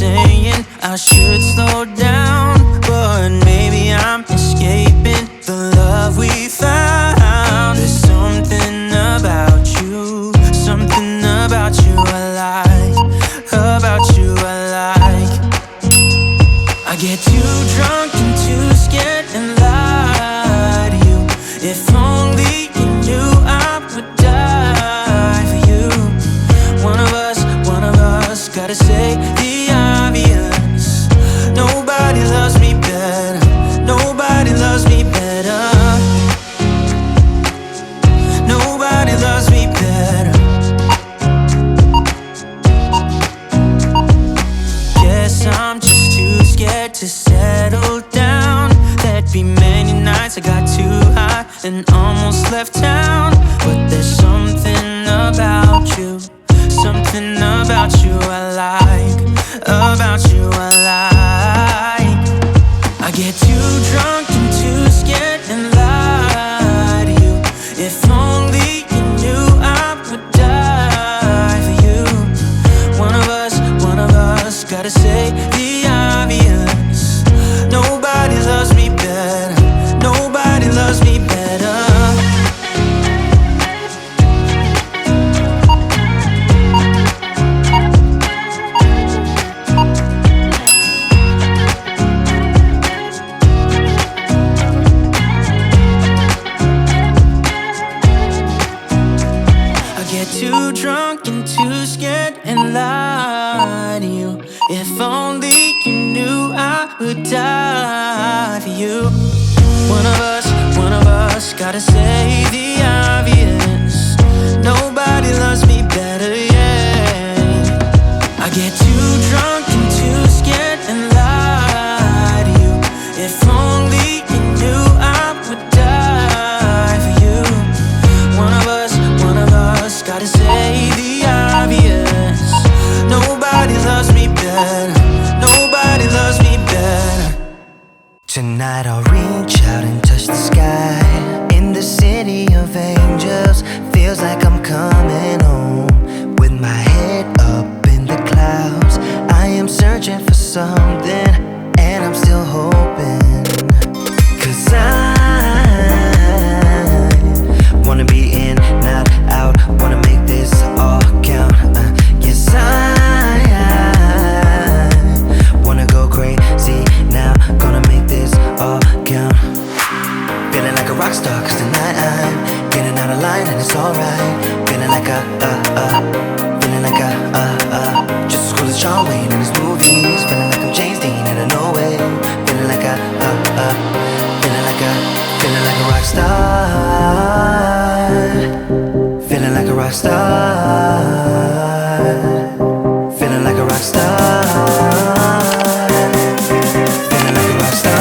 saying I should slow down, but maybe I'm escaping the love we found. There's something about you, something about you I like, about you I like. I get too drunk and too scared and lie to you. If only you knew I would die for you. One of us gotta say the obvious. Nobody loves me better, nobody loves me better, nobody loves me better. Guess I'm just too scared to settle down. There'd be many nights I got too high and almost left town. But there's something about you, something about you I like, about you I like. I get too drunk and too scared and lie to you. If only you knew I would die for you. One of us gotta say the obvious. Nobody loves me better, nobody loves me better. Too drunk and too scared and lie to you. If only you knew I would die for you. One of us gotta say the obvious. Nobody loves me better, yeah. I get too drunk and too scared and lie to you. If only you knew I would die for you. One of us gotta say the obvious. Nobody loves me better, nobody loves me better. Tonight I'll reach out and touch the sky. In the city of angels, feels like I'm coming home. With my head up in the clouds, I am searching for something, and I'm still hoping. 'Cause I wanna be in, not out, wanna make this all count. Yes, I wanna go crazy now, gonna make this all count. Feeling like a rock star, 'cause tonight I'm getting out of line and it's alright. Feeling like feeling like just as cool as John Wayne in his movies. Feeling like I'm James Dean and I know it. Feeling like feeling like a rock star. Feeling like a rock star. Feeling like a rock star. Feeling like a rock star.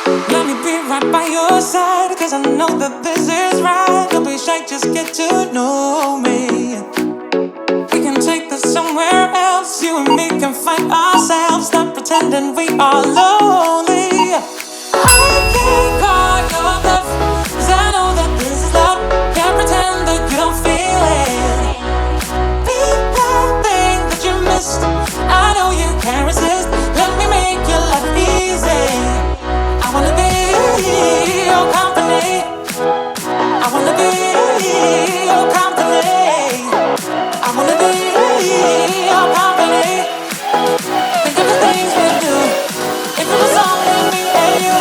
Let me be right by your side, cause I know that this is right. Don't be shy, just get to know me. We can take this somewhere else. You and me can find ourselves. Stop pretending we are lonely. I can't call your bluff, cause I know that this is love. Can't pretend that you don't feel it. Be that thing that you missed. I know you can't resist. Let me make your life easy. I wanna be your company. I wanna be your company. I wanna be your company. Think of the things we do. If it was only me and you.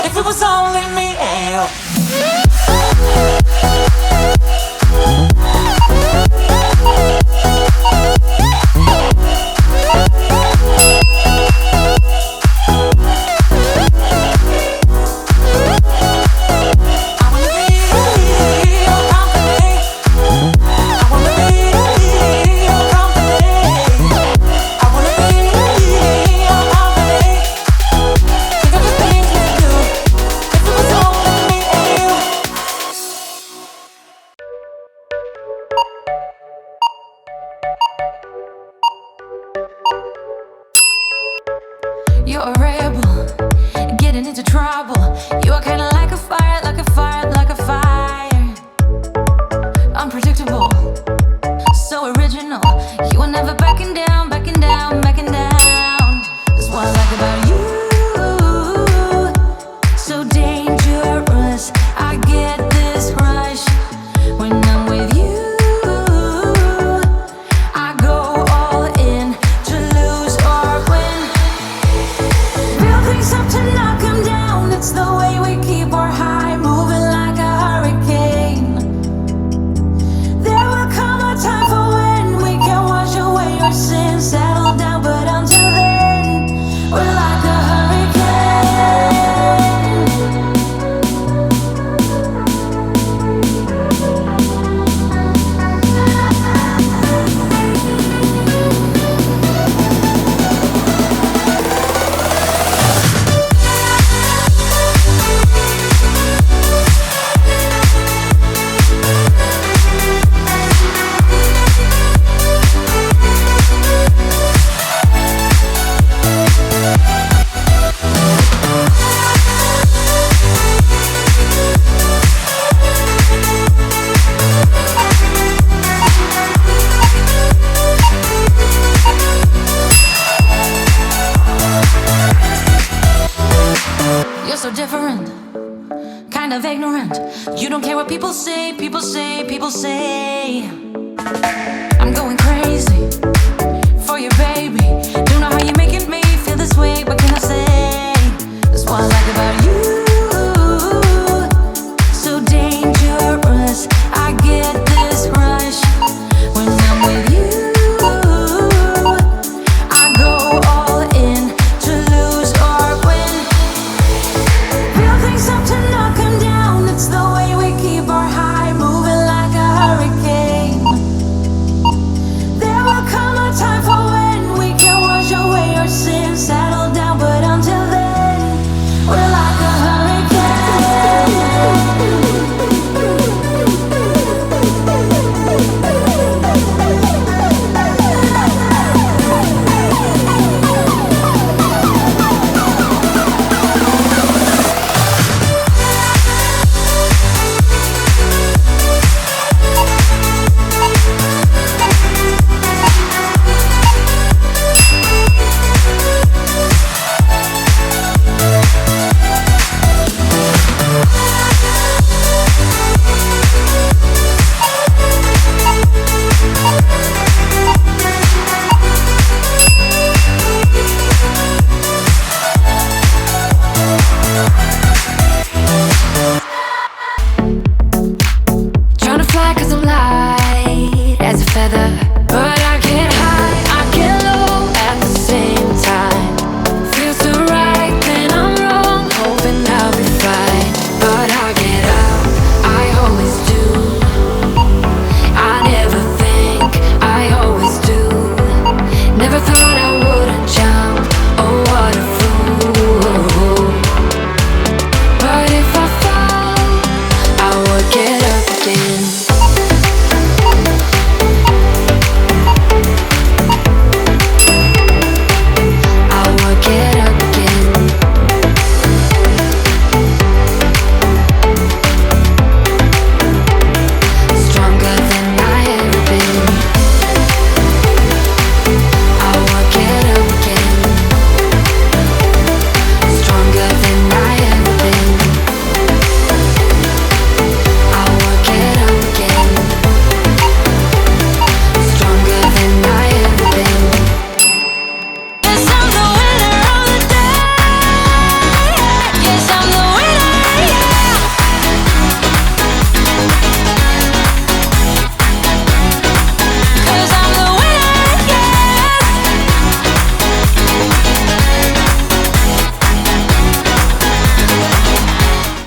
If it was only me and you. You're a rebel, getting into trouble. You are kinda like a fire, like a fire, like a fire. Unpredictable, so original. You are never backing down, backing down, backing down. That's what I like about you. So dangerous, I get this rush when I'm with you. I go all in to lose or win. Build things up to knock 'em down. It's the way we keep our high, moving like a hurricane. There will come a time for when we can wash away our sins, settle down, but until then, we're like a hurricane. You're so different, kind of ignorant. You don't care what people say, people say, people say. I'm going crazy for you, baby.